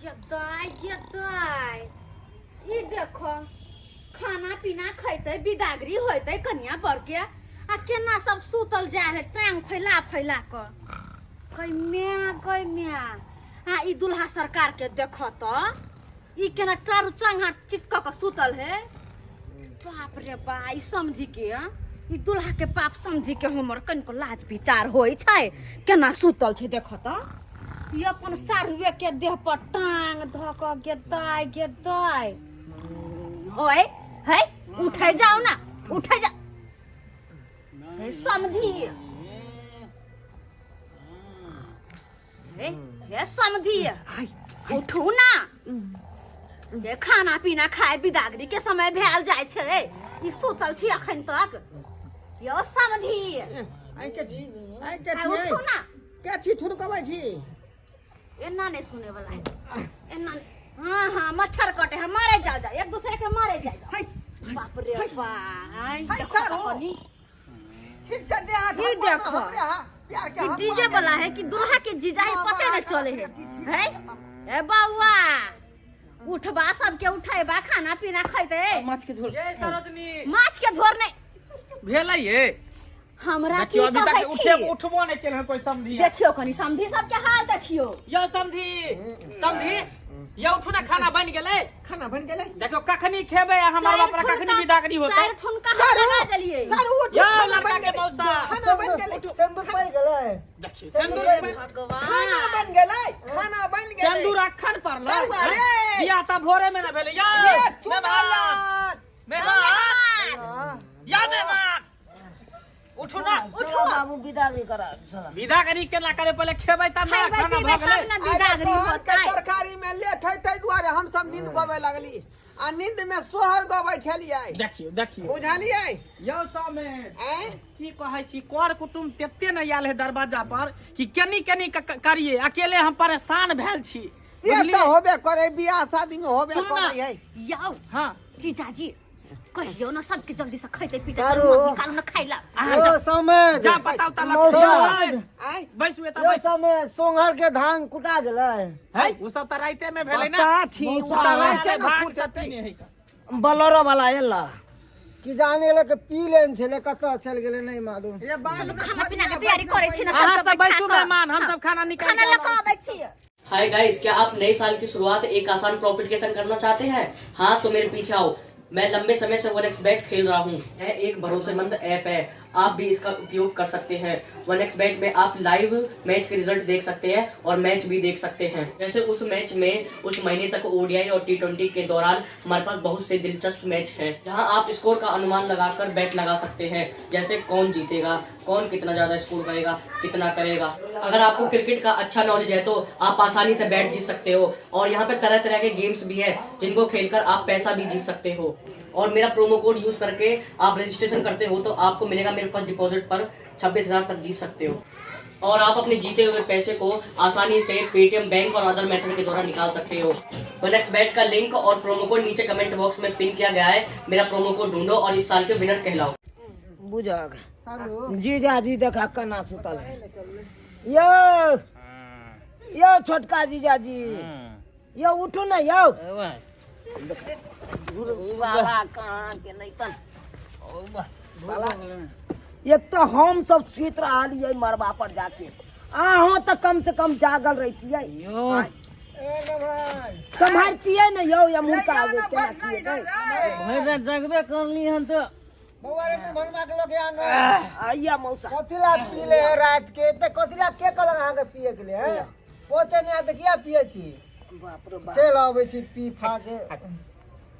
गेदाय ई देखो खाना पीना खैते बिदागरी होते कन्या बर के आ केना सब सुतल जाय है टांग फैला फैला क कई म्या आ ई दुल्हा सरकार के देखो तो ई केना टारू चांगा चितक के सुतल है। बाप रे बा ई समझी के ई दुल्हा के बाप समझी के हमर कनको लाज विचार होई छै केना सुतल छै देखो तो ई अपन सारुए के देह पर टांग धक गेदाय ओए है उठे जाओ ना उठे जा समझी हे समझी उठू ना ये खाना पीना खाए बिदागरी के समय भेल जाय छै ई सुतल छी अखन तक यो समझी आई के छी उठू ना के छी ठुनकबै छी एना नहीं सुने वाला है एना हाँ मच्छर कटे है मारे जा एक दूसरे के मारे जाए बाप रे भाई ठीक से दे हाथ ये देखो प्यार के डीजे वाला है कि दूल्हा के जीजा ही पते न चले है ए बाबूआ उठबा सबके उठेबा खाना पीना खैते माछ के झोल ये सरोजनी माछ के झोर नहीं भेलै ये हमरा की देखियो अभी कहै तक छी उठबो नहीं केल कोई समधी देखियो कनी समधी सबके हाल देखियो यो समधी ये उठू ना खाना बन गेलै देखियो कखनी खेबे हमर बाप रे कखनी बिदागरी होतै चार ठुनका लगा देलिए यो लड़का के मौसा खाना बन गेलै सिंदूर पड़ गेलै देखियो सिंदूर भगवान खाना बन गेलै सिंदूर अखन पड़लै अरे! बियाह त भोरे में न भेलै यो मेहमान या मेहमान उठू ना उठो बाबू बिदागरी करा बिदागरी केना करे पहले खेबै त ना खाइबै खाना पीबै भ गेलै तब न बिदागरी होतै तरकारी में लेट है तै दुआरे हम सब नींद गबै लगली आ नींद में सोहर गबै छलियै देखियो बुझलियै यो सामे हैं की कहै छी कर कुटुम तते न आयल है दरवाजा पर कि केनी करिए अकेले हम परेशान भेल छी से त होबे करे बियाह शादी में होबे करे है याओ हां जीजाजी कहियो न सबके जल्दी से खैते पीते चारू। निकालू न खाइला ओ समझ जा बताओ त मौसा। लखन बैसु एता बैस समय सोहर के धान कुटा गेलै है उ सब त राइते में भेलै ना बता थी, मौसा उता राइते राइते में में फुर्सत फुर्सत नहीं है का बलरो वाला एला कि जाने ले के पी लेन छले कत चल गेले नहीं मालूम ये बाद खाना पीना के तैयारी करे छी न अहाँ सब बैठा बैसु कऽ। मेहमान हम सब खाना निकाल खाना लेके आबै छी हाय गाइस, क्या आप नए साल की शुरुआत एक आसान प्रॉफिट के संग करना चाहते हैं? हाँ तो मेरे पीछे आओ। मैं लंबे समय से 1xbet खेल रहा हूँ। यह एक भरोसेमंद ऐप है, आप भी इसका उपयोग कर सकते हैं। 1xbet में आप लाइव मैच के रिजल्ट देख सकते हैं और मैच भी देख सकते हैं। जैसे उस मैच में उस महीने तक ओडीआई और T20 के दौरान हमारे पास बहुत से दिलचस्प मैच हैं, जहां आप स्कोर का अनुमान लगाकर बैट लगा सकते हैं। जैसे कौन जीतेगा, कौन कितना ज्यादा स्कोर करेगा, कितना करेगा। अगर आपको क्रिकेट का अच्छा नॉलेज है तो आप आसानी से बैट जीत सकते हो। और यहाँ पे तरह तरह के गेम्स भी है जिनको खेलकर आप पैसा भी जीत सकते हो। और मेरा प्रोमो कोड यूज करके आप रजिस्ट्रेशन करते हो तो आपको मिलेगा मेरे फर्स्ट डिपॉजिट पर 26,000 तक जीत सकते हो। और आप अपने जीते हुए पैसे को आसानी से पेटीएम, बैंक और अदर मेथड के द्वारा निकाल सकते हो। 1xbet का लिंक और प्रोमो कोड नीचे कमेंट बॉक्स में पिन किया गया है। मेरा प्रोमो कोड ढूंढो और इस साल के विनर कहलाओ। बुझाग जीजा जी देखा कना सुतल है यो छोटका जीजा जी यो उठू ना यो साला कहाँ के नहीं तन साला एक तो हम सब सुत रहिए मरबा पर जाके आहो तो कम से कम जागल रहती है संभालती है ना यो मुंह का आगे केना किए भैर जगबे करली हन तो बउआरे ने भरवा के लोग आनो आइया मौसा कथिला पीले रात के त कथिला के कहल अहाँ के पिए के लिए हैं पोते ने त किया पिए छी बाप रे बाप चल आवे छी पी फा के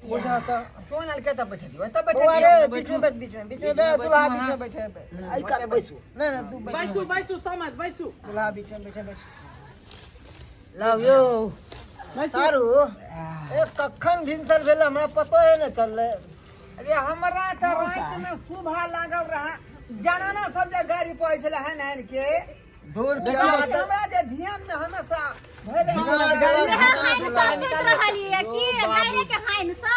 बुझा त चोनल के त बैठ दियो त बैठ दियो बीच में दुल्हा बीच में बैठे आई का बैसू नहीं दू बैसु समझ बैसु दुल्हा बीच में बैठ लव यू सारू एक कखन भिनसर भेल हमरा पतो है न चलले अरे हमरा त रात में सुबह लागल रहा जनाना सब जे गाड़ी पड़े छले हन के दूर के हमरा जे ध्यान में हमेशा भरे गाय के हाइन सा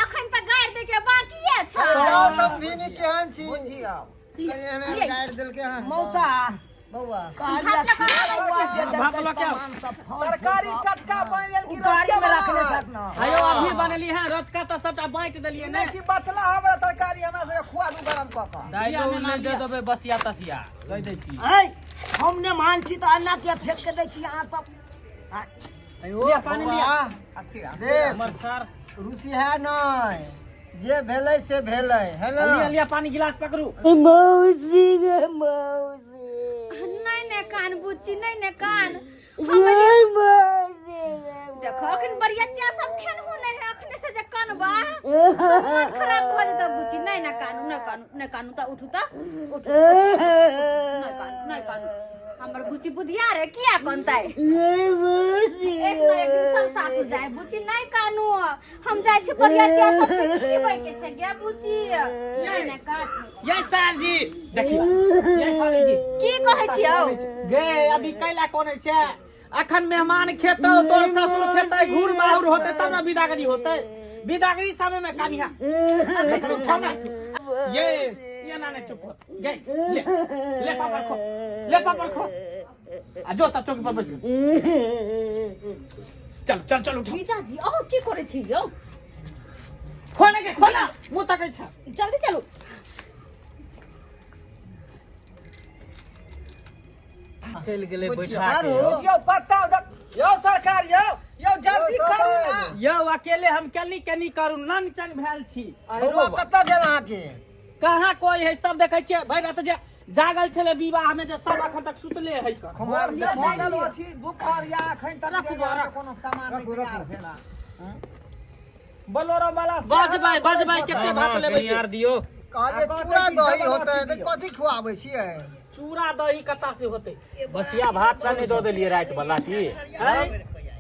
अखन त गाय दे के बाकी छै समझी नि केहन छी बुझियो कहन गाड़ दिल के हन मौसा बउआ भात लगा भात लो क्या तरकारी टटका बन गेल की रखे वाला आयो अभी बनली है रत का त सबटा बांट देलिए ने कि बचला हमरा तरकारी हमरा से खुआ दू गरम क के दाइयो ले दे देबे बसिया तसिया कह दै छी हमने मान छी त अन्ना के फेंक के दै छी अहाँ सब लिया पानी लिया देख हमर सर रुसी है नहीं जे भेलै से भेलै है ना लिया लिया पानी गिलास पकड़ू मौसी गे मौसी नहीं ने कान बुच्ची नहीं ने कान गे मौसी देखो अखन बरियतिया सब खेन हो नहीं है अखने से जे कान बा मन खराब भ जत बुच्ची नहीं ना कानू नहीं कानू त उठू नहीं कानू हमर बुच्ची बुधिया रे किया कोनताई मौसी एक ना एक दिन सब साथ हो जाए बुच्ची नहीं कानू हम जाय छी बरियतिया सब खीबै के छै गे बुच्ची नहीं ने कान ये सर जी देखियो ये सर जी की कहै छियौ गे अभी कैला कोने छै अखन मेहमान खेतौ तोर ससुर खेतै घूर बाहुर होतै तब ना विदागरी होतै विदागरी समय में कानिया चुप छौ ना ये ना ने चुप हो गे ले पापड़ खो आ जो त चौकी पर बैस चल उठ जीजा जी ओ की करे छी यौ खोले के खोला मुंह तकै छ जल्दी चलू चल गेले बैठा के यो पत्ता यो सरकार यो जल्दी करू ना यो अकेले हम कनी करू नंग चंग भेल छी बउआ कत्ता गेल अहाँ के कहाँ कोई है सब देखै छियै भरि रात जे जागल छले विवाह में जे सब अखन तक सुतले है का खबर से भागल अछि दुपहर या अखन तक कोनो सामान नहीं तैयार भेला बोलोरो वाला बज भाई केते भात लेबै यार दियो काजे चूड़ा दही होतै त कथि खुआबै छियै चूड़ा दही कता से होतै बसिया भात का नहीं दो देलिए रात वाला की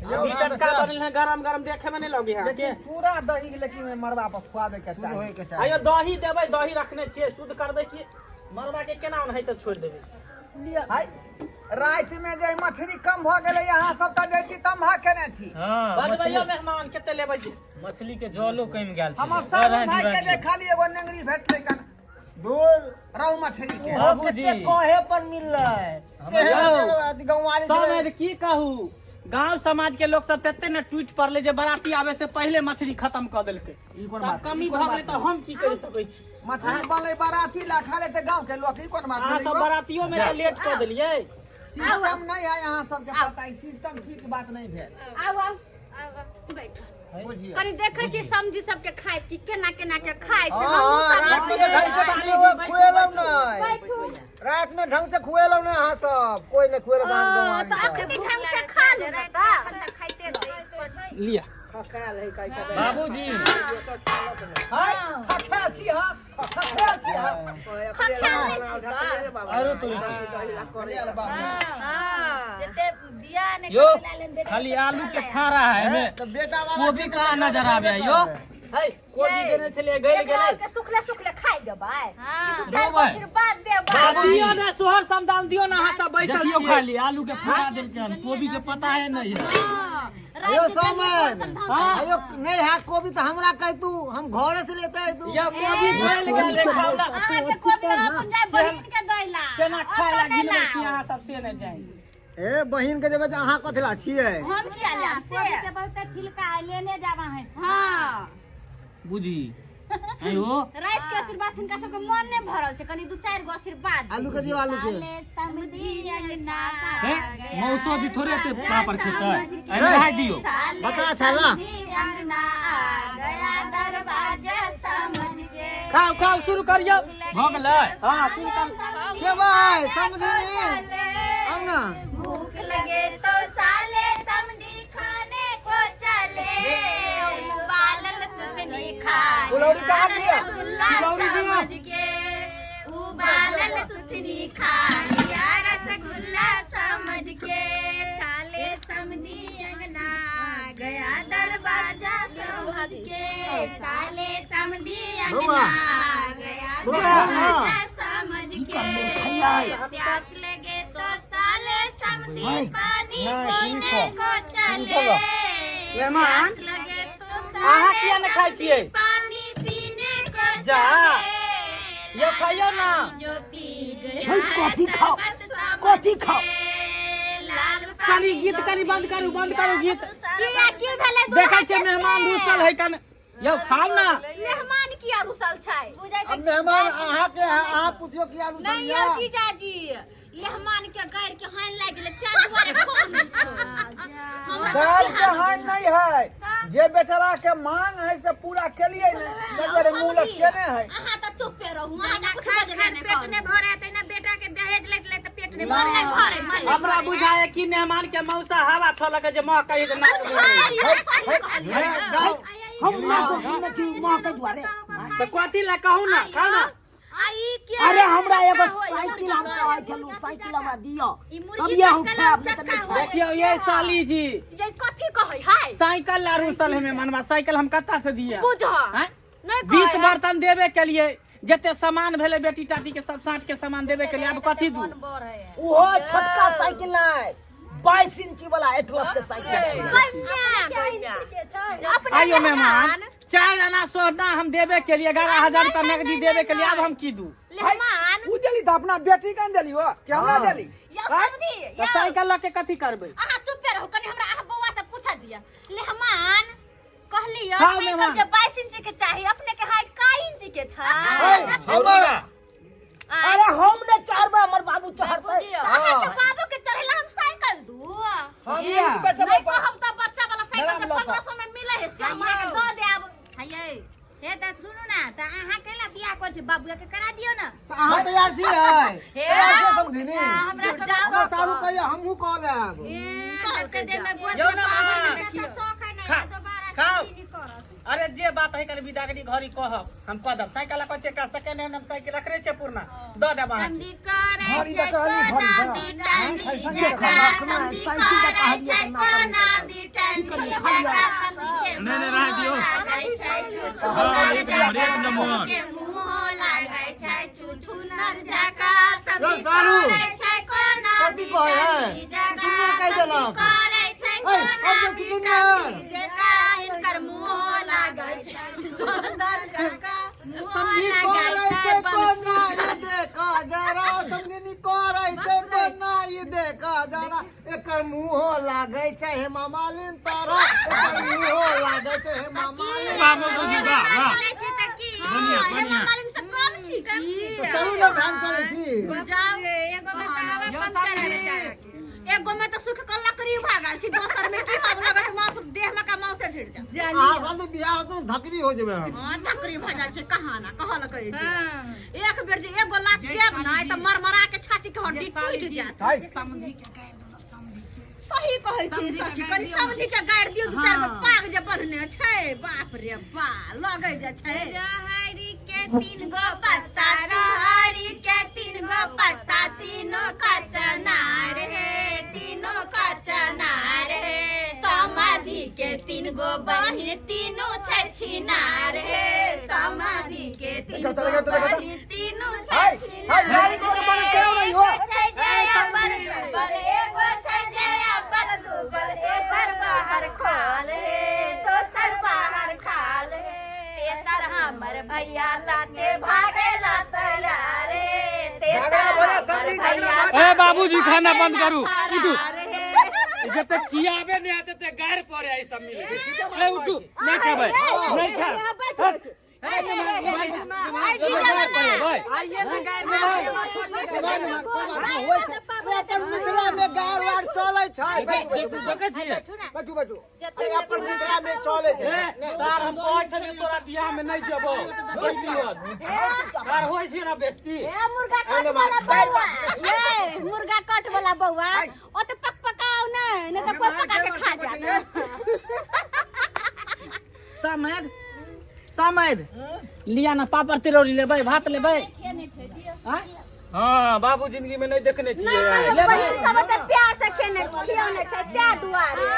अभी टटका बनल है गरम देखे में नहीं लगी है के चूड़ा दही लेकिन मरवा पर खुआबै के चाहिए आयो दही देबै दही रखने छियै शुद्ध करबै कि मरवा के केना नहीं त छोड़ देबै हाय रात में जे मछली कम भ गेलै अहाँ सब त बेसी तमहा केने छी हां बजबैयो मेहमान केते लेबै छी मछली के जलो कम गेल छै हमर सब भाई के जे खाली एगो नेंगरी भेटलै कन दूर रहू मछली के बाबूजी कहे पर मिललै गौवाली समझ की कहू गांव समाज के लोग सब तते न ट्वीट पड़ले जे बराती आवे से पहले मछली खत्म क देलकै ई कोन तब बात कमी भ गेलै त हम की कर सकै छी मछली बनलै बाराती ला खा ले त गांव के लोग ई कोन बात अहाँ सब बरातियों में त लेट क देलियै सिस्टम नहीं है यहाँ सबके पता है सिस्टम ठीक बात नहीं भेल आओ बैठो बुझिए कनी देखै छी समझी सबके खाय की केना के खाय छै रात में ढंग से खुएलौ नहीं बैठो रात में ढंग से खुएलौ नहीं अहाँ सब कोई नहीं खुएल गांव गवाली तो सब अखन ढंग से खा ले त खाइते लिया बाबूजी हाय खखा छी हां खखा छी हां आरो तो कलिया बाबू जते दिया ने यो खाली आलू के खा रहा है में तो बेटा वाला गोभी कहाँ नजर आवे यो है कोबी देने छले गइल गेलै के सुखले खाइ देबै कि तू चार देबै। आशीर्वाद देबै दियो ने सोहर समदान दियो ना अहाँ सब बैसल देखियो छियै खाली आलू के फुला देलके हन कोबी के पता है नहीं है आयो सामान आयो नहीं है कोबी तो हमरा कह तू हम घरे से लेते है तू या कोबी गइल गेलै खावला आके कोबी अपन जाय बहिन के दैला केना खाय ला गिनबै छी अहाँ सब से नै जानि ए बहिन के देबे अहाँ कथला छियै हम किया ले से के बहुत छिलका है लेने जावा है हां बुझी आयो रात के आशीर्वाद हिनका सबके मन नहीं भरल छै कनी दू चार गो आशीर्वाद आलू के दियो आलू के समधी अंगना है मौसो जी थोड़े ते पापड़ खेतै अरे भाई दियो बता छला अंगना आ गया दरवाजा समझ के खाओ शुरू करियो भ गेलै हां शुरू कर के भाई समझनी आउ ना भूख लगे तो साले समधी खाने को चले उबालल सुतनी खाए फुलौरी कहाँ दिया? समझ के उबालल सुतनी खा लिया रसगुल्ला समझ के साले समधी अंगना गया दरवाजा समझ के साले समधी अंगना गया दरवाजा समझ के प्यास लगे तो साले समधी पानी पीने को चले मेहमान प्यास लगे तो अहाँ किया न खाइ छियै पानी पीने को जा। चले ये खाइयो ना। जो पी हे, गया कथी खाओ? शरबत समझ कथी खाओ? के, लाल कनी गीत कनी बंद करू गीत। किया की भेलै देखै छै मेहमान रुसल है कन। यौ खाओ ना। मेहमान किया रुसल छै अब मेहमान अहाँ के अहाँ पूछियो कि आलू नहीं यौ जीजाजी मेहमान के गैर के हानि लाग गेलै त्या दुआरे कौन दाल के हानि नहीं है, जे बेचारा के मांग है से पूरा केलिए ने, नजर मूलक केने है। अहाँ त चुपे रहू ना अहाँ कुछ खाए बजबे नहीं पेट ने भरे त ना बेटा के दहेज लेत ले त पेट ने भरे नहीं भरे हमरा बुझाए कि मेहमान के मौसा हवा छोलक जे मां कहि दे ना। हम मां को सुनने छी मां के दुआरे। तो कथी ला कहू ना, खाओ ना। आई क्या अरे हमरा एगो साइकिल हम कहै छलू, साइकिल हमरा दियो तब ये हम खाब नहीं त नहीं खाब। देखियो ये साली जी ये कथी कहै है साइकिल ला रुसल है मेहमानवा, साइकिल हम कत्ता से दिए? बुझ हैं? नहीं बीत बर्तन देवे के लिए जते सामान भेले बेटी टाटी के सब साँठ के सामान देवे के लिए अब कथी दू? ओहो छोटका साइकिल नहीं 22 इंची वाला एटलस के साइकिल। आइयो मेहमान, 4 आना सोना हम देवे के लिए 11,000 रुपया नकदी देवे के लिए अब हम की दू? मेहमान उ देली त अपना बेटी कन देली हो कि हमरा देली? या समझी तो साइकिल ला के कथी करबे? अहाँ चुपे रहू कनी हमरा अहाँ बौआ से पूछा दिया मेहमान कहलियो हाँ, साइकिल मेहमान। जे 22 इंची के चाहिए अपने के हाइट का इंची के छै हमरा अरे हम ने 4 बार हमर बाबू चढ़तै। अहाँ के बाबू के चढ़ेला हम साइकिल दू हम ये बेचबे नहीं कहब त बच्चा वाला साइकिल से 1500 में मिले है से हम के दो देब हाये हे त सुनु ना त अहाँ केला बियाह कर छै बाबूआ के करा दियो ना। अहाँ तैयार छी है तैयार के समझिनी हमरा सब हमरा सारू कहियो हमहू कह लेब। सबके दे में गोद यो में ना पावर मामा। में देखियो शौक है खा, ना दोबारा खाओ। नहीं करत। अरे जे बात है कर विदागरी घरी कहब हम कह देब। साइकिल को चेक सेकंड हैंड हम साइकिल रखरे छै पूर्णा द देब अहाँ। समधी करे घड़ी छै त कहली घड़ी कोना त। बिटानी संगे खाना खाना है, साइकिल का कहलिए कि ना कोना करी। बिटानी की करिए, खा लिया। नहीं, रह दियो। हाँ, एक नंबर। के मुंह लागै छै छुछु नर जका यो, समधी सारू। करे छै कोना कथी कहै है? बिटानी जका तुमने कहि देलक। करे छै है, कोना अब देखी तुमने। बिटानी जका हिनकर मुंह लागै छै नर जका मुंह समझी लागै करे छै छै बंसी कोना ये देखा जरा समझनी करे छै कोना ये देखा जरा एकर मुंह लागे छै हे मामालिन तारा एकर मुंह लागे छै हे मामालिन। वाह, मोदी, वाह, वाह। करे छै त की बढ़िया, बढ़िया। मालिन से कम छी तो चलू ना भैन चलै छी। जाओ एगो में तवा यो पंचर है साली। बेचारा के एगो में तो सुख के लकड़ी भागल छी दोसर में की हम लगत मांस देह में का मांस झड़ जा आ वाले बियाह हो तो धकरी हो जेबे हम। हां तकरी भजा छै कहाना कहल कहै छै एक बेर जे एगो लात देब ना त मरमरा के छाती के हड्डी टूट जात है सही कहै छी सखी कनी समधी के गाड़ दियो दू चार गो पाग जे बनने छै बाप रे बा लगै जे छै रहरी के 3 गो पत्ता रहरी के 3 गो पत्ता तीनों का चनार है तीनों का चनार है समाधि के 3 गो बहिन तीनों छै छिनार है समाधि के 3 गो बहिन तीनों छै छिनार नारी को बन के नहीं हो। छै जय अब्बल दुगल एगो छै जय अब्बल दुगल एकर बाहर खाल है दोसर बाहर खाल है तेसर हमर भैया साथे भागेला तैयार रे झगड़ा बोला समधी झगड़ा ए बाबूजी खाना बंद करू उठू रे जब तक कियाबे नहीं आते ते गार पड़े आई सब मिल के ए उठू नहीं खाबे नहीं खा ए भाई सुना भाई आइए ना गाय में होय छै अरे अपन मिथिला में गार वार चलै छै। देखू देखे छिए बैठू बैठू अरे अपन मिथिला में चलै छै। ए सार हम कहै छलिए तोरा बियाह में नहीं जेबो सार होय छै ना बेइज्जती ए मुर्गा कट वाला बौआ ए मुर्गा कट वाला बौआ ओ तो पकाओ नहीं तो कोई पका के खा जाता समझ समझ लिया ना पापड़ तिलौरी लेबै भात लेबै हां हां बाबू जिंदगी में नहीं देखने नहीं छिए कहियो बहिन सब त प्यार से खेने खियौने छै त्या दुआरे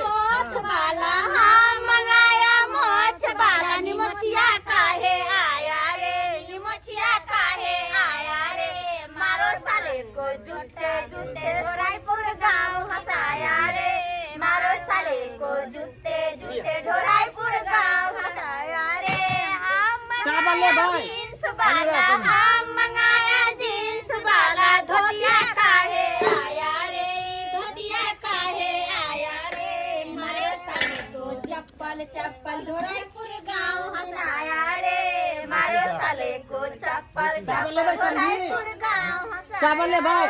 मोछ वाला हम मंगाया मोछ वाला निमोछिया काहे आया रे निमोछिया काहे आया रे मारो साले को जुटे जुटे ढोराईपुर गांव हंसाया रे मारो साले को जुटे जुटे ढोराईपुर गांव हंसाया रे हम चावल ले भाई। चप्पल चप्पल ढोराईपुर गाँव हंसाया रे मारो साले को चप्पल चप्पल ढोराईपुर गाँव हंसाया। चावल ले भाई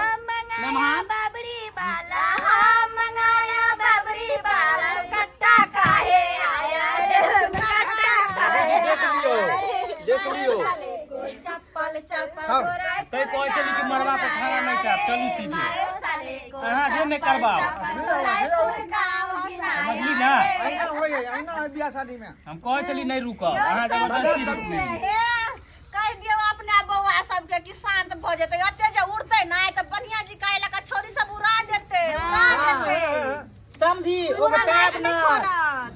मंगाया बाबरी बाला हाँ मंगाया बाबरी बाला कट्टा काहे आया रे कट्टा काहे देख लियो चप्पल चप्पल तै कोई चली कि मरवा पे खाना नहीं का चली सीधे हां जे नहीं करबाओ समझली ना आईना होए आईना बियाह शादी में हम कोई चली नहीं रुको हां जबरदस्ती रुकली कह दियो अपना बौआ सबके कि शांत भ जेतै अते जे उड़तै ना त बढ़िया जी कहला का छोरी सब उड़ा देतै समझी ओगटाब ना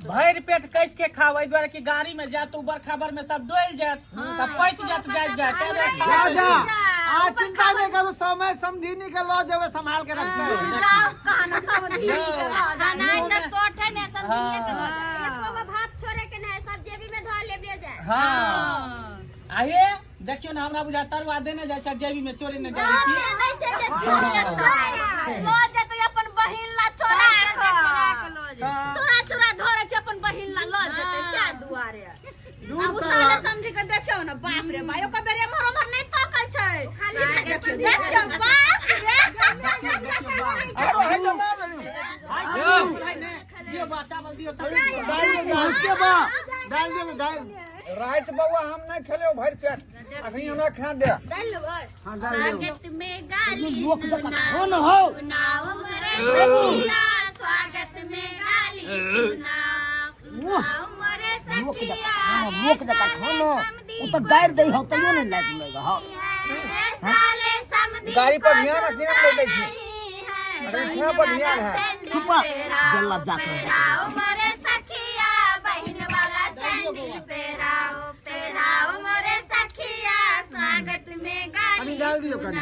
भर पेट कैस के खाओ एहि द्वारे कि गाड़ी में जा तू बरखा भर में सब डोल जात तब पच जात जा आ चिंता नहीं करो समय समझीनी के लो जब संभाल के रखते हैं जाओ कहां सब ना शॉर्ट है ना सब दुनिया के हो जाए एको गो भात छोड़े के नहीं सब जेबी में धर लेबे जाए। हाँ आये देखियो ना हमरा बुझा तरवा देने जाय छै जेबी में चोरी न जाय की नहीं चाहिए लो जेतै अपन बहिन ला चोरा चोरा चोरा धरे छै अपन बहिन ला लो जेतै क्या दुआरे अब साले समझी के देखियो ना बाप रे भाई ओकर बेरे हमर नहीं ताकै छै खाली देखियो बाप रे अरे है जमा दली दियो बा चावल दियो डाल दे डाल रात बउआ हम नहीं खेले भर पेट अखनी हमरा खा दे डाल लो हां डाल दे स्वागत में गाली लोक जका कौन हो सुनाओ मोरे सखिया स्वागत में गाली सुनाओ मोरे सखिया लोक जका खानो ओ त गाड़ दे हो तइयो नहीं लाज लेगा हां साले समधी गाड़ी पर ध्यान रखी ना ले देखी अरे क्या पर ध्यान है चुप गल्ला जाके पेराओ मोरे सखिया बहन वाला सैंडल पेराओ पेराओ मोरे सखिया स्वागत में गाली डाल दियो कनी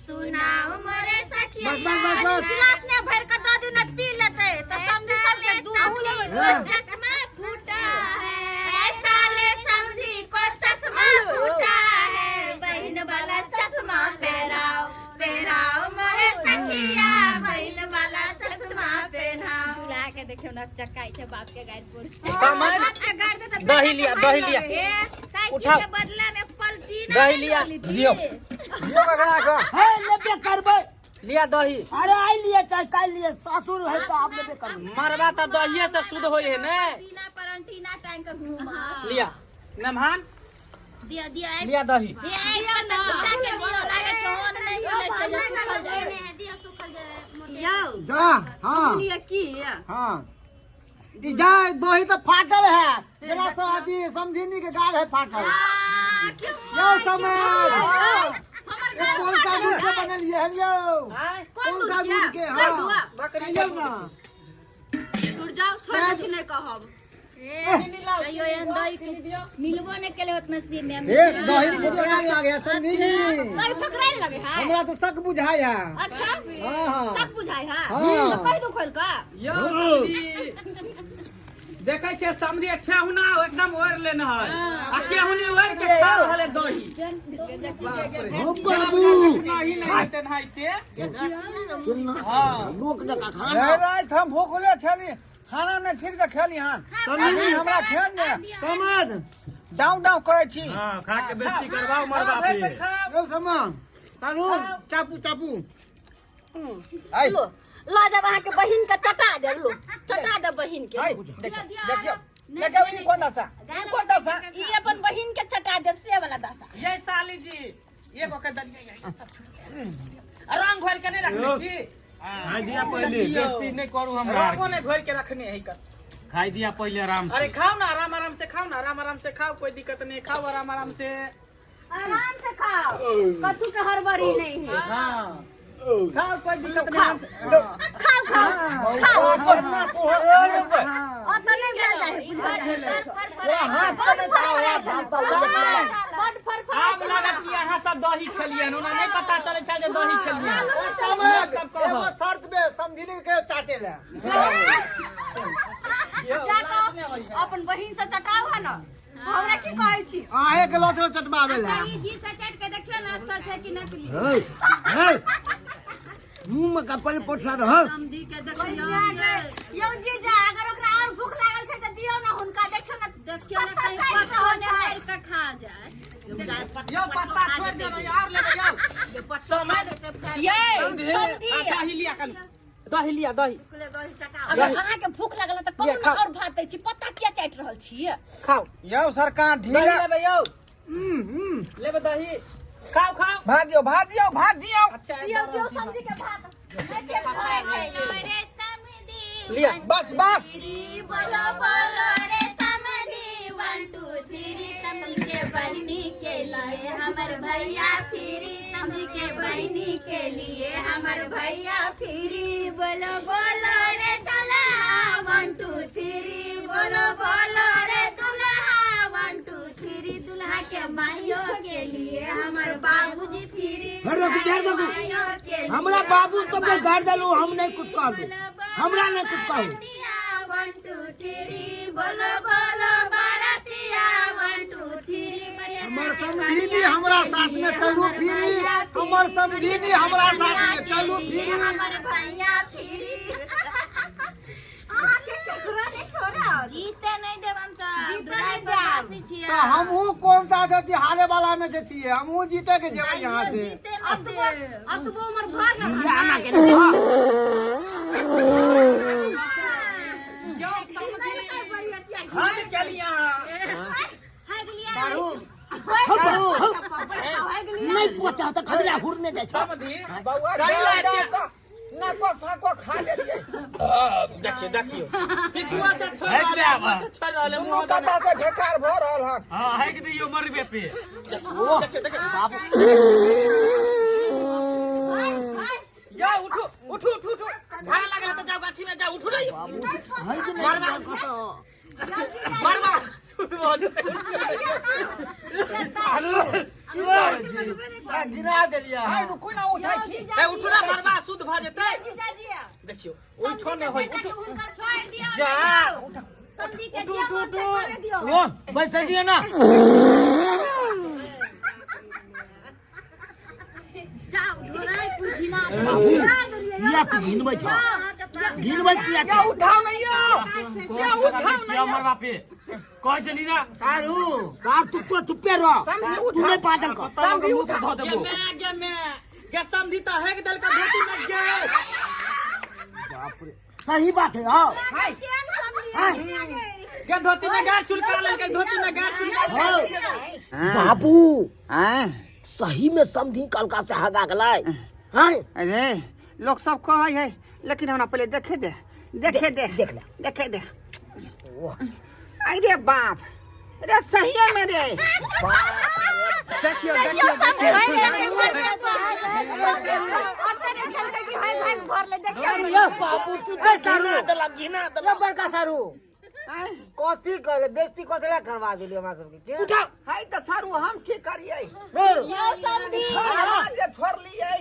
सुनाओ मोरे सखिया बस गिलास ने भर के दो दिन पी लेते तो समझी सबके दूध चश्मा फूटा है साले समझी को चश्मा फूटा है बहन वाला चश्मा पेराओ पेराओ मोरे सखिया बहन वाला चश्मा पहनाओ बुला के देखियो ना चक्काई छै बाप के गाड़पुर सामान दही लिया साइकिल के बदला में पलटी ना दही लिया दियो ये बगड़ा का है लेबे करबै लिया दही अरे आई लिए चाहे काल लिए सासुर है तो आप लेबे करबै मरवा त दहिए से शुद्ध होय है ने टीना परंटीना टाइम के घूमा लिया नमहान दिया दिया लिया दही ये ऐसा ना के दियो लागे छोन नहीं होले छै जे सुखल जाए दियो सुखल जाए यो जा हां लिए की हां दी जा दही तो फाटल है जरा सा आदि समझीनी के गाड़ है फाटल यो समय ये कौन सा दूध के बनल है यो कौन सा दूध के हां बकरी लियो ना दूर जाओ थोड़ा कुछ नहीं कहब कहियो एहन दही के मिलबो नहीं केले उतना सी में एक दही फुकरा लागे समझीनी कई फकराई लगे है हमरा तो शक बुझाय है अच्छा हां सब बुझाई है हाँ। तो कह दो खोल का यो समधी देखै छै समधी ठेहुना एकदम ओर लेन है आ केहुनी ओर के खा रहले दही हो बाबू नहीं तेन हाइते लोक जका खाना रात हम भूखले छली खाना नहीं ठीक से खेली हां तनी हमरा खेल ने कमद डाउन डाउन करे छी हां खा के बेइज्जती करवाओ मरवा पे यो समान तारू चापू चापू आई लो जब अहाँ के बहिन के चटा दे लो चटा दे बहिन के आई देखियो देखियो ई कोन दसा ई अपन बहिन के चटा दे से वाला दशा ये साली जी एगो के दलिया रंग घोर के नहीं रखने छी खाई दिया पहले बेइज्जती नहीं करू हमरा रंगो ने घोर के रखने है कर खाई दिया पहले आराम से अरे खाओ ना आराम आराम से खाओ ना आराम से खाओ कोई दिक्कत नहीं खाओ आराम से आराम से खाओ कद्दू के हड़बड़ी नहीं है हाँ खाओ कोई दिक्कत नहीं आराम से खाओ खाओ खाओ अपने ले जाए बड़ फरफरा आब लागत कि अहाँ सब दही खेलिए ओना नहीं पता चले छै जे दही खेलिए सब कहो एगो शर्त पे समझीनी के चाटे ले जाको अपन बहिन से चटाओ है ना हमरा की कहै छी आहे के लोटो चटबावे ले ई जी से चट के देखियो ना सच है कि नकली मुंह में कपल पोछा रह समधी के देखियो यो जी जा अगर ओकरा और भूख लागल छै त दियो ना यो पत्ता छोड़ दे ना यार ले यो समय ये दही लिया कल दही लिया दही अगर अहाँ के भूख लागल त कौन ना और भात दै छी पत्ता किया चाट रहल छी खाओ यौ सरकार दही ढीला लेबे यो लेबे दही खाओ खाओ भात दियो अच्छा दियो सब्जी के भात लिया बस बोलो बोलो रे समधी 1 2 3 समधी के बहनी के लिए हमर भैया फिरी समधी के बहनी के लिए हमर भैया फिरी बोलो बोलो रे सलाहा 1 2 3 बोलो बोलो रे दुल्हा 1 2 3 दुल्हा के माइयो के लिए हमर बाबूजी फिरी हमरा बाबू तुमके गाड़ देलू हम नहीं कुछ कहू हमरा नहीं कुछ कहू 1 2 3 बोलो बोलो बारातिया 1 2 3 हमर समधीनी हमरा साथ में चलू फिरी हमर समधीनी हमरा साथ में चलू फिरी हमर भैया फिरी अहाँ के केकरो नहीं छोड़ा जीते नहीं देब हम सब जीते नहीं देब। छियै तो हमहू कौन सा जति हारे वाला में जे छिए हमहू जीते के जेबै यहाँ से जीते नहीं अब देब तो हमर भाग आना के यो समधी हाथ के लिया नहीं पहुंचा तो खदरा हुरने जाय छ समधी बउआ ना को साको खा लेलिए देखियो पिछुआ से छोड़ है रहले क्या आगे से छोड़ रहले दुनू कता से ढेकार भ रहल हन हां है कि यो मरबे पे देखियो बाबू या उठो झाड़ा लगा तो जाओ गाछी में जाओ उठो रे है कि नहीं मरवा सुध भजते गिरा देलिया हाय रुको ना उठाई छी ए उठो ना मरवा सुध भजते देखियो उठो ने होई उठो जा समधी के जे मन से करे दियो ओ भाई चलिए ना जाओ ढोराई पुठिना किया घिनबै छ घिनबै किया छ उठाओ नहीं यो या मरबा पे कह चली ना सारू कार तू तो चुपे रह समधी तू नहीं पागल कर समधी उठा धो देबो के समधी तो है के दल का धोती में गए सही बात है हां के धोती में गार चुलका ले के धोती में गार चुलका बाबू हैं सही में समधी कलका से हगा गलाई हैं अरे लोग सब कहै है लेकिन हमरा पहले देखे दे देख ले देखे दे अरे बाप अरे सही में रे देखियो ये बाबू तू सारू घिना दला बड़का सारू कथी करे बेइज्जती कथला करवा देलियो हमरा सबके उठा हाय त सारू हम की करिए यो समधी जे छोड़लिए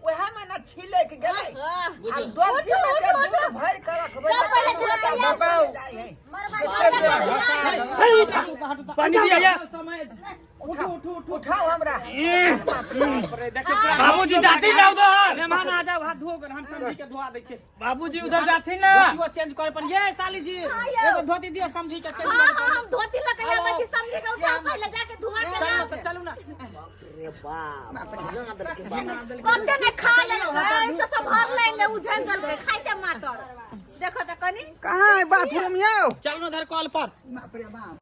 ओहे में ना छिले के गेलै आ दोथी में जे दूध भर के रखबै पानी दिया या उठाओ हमरा बाबूजी जाती ना उधर मेहमान आ जाओ हाथ धो कर हम समधी के धोआ दै छे बाबूजी उधर जाती ना धोतियो चेंज करे पर ये साली जी एगो धोती दियो समधी के चेंज करे हम धोती लगाया बची समझे के उठा पहले जाके धुआ के चलो तो चलू ना अरे बाप कते ने खा ले ऐसे सब भर लेंगे उ जंगल के खाइते माटर देखो त कनी कहां है बाथरूम यो चल ना धर कॉल पर बाप रे बाप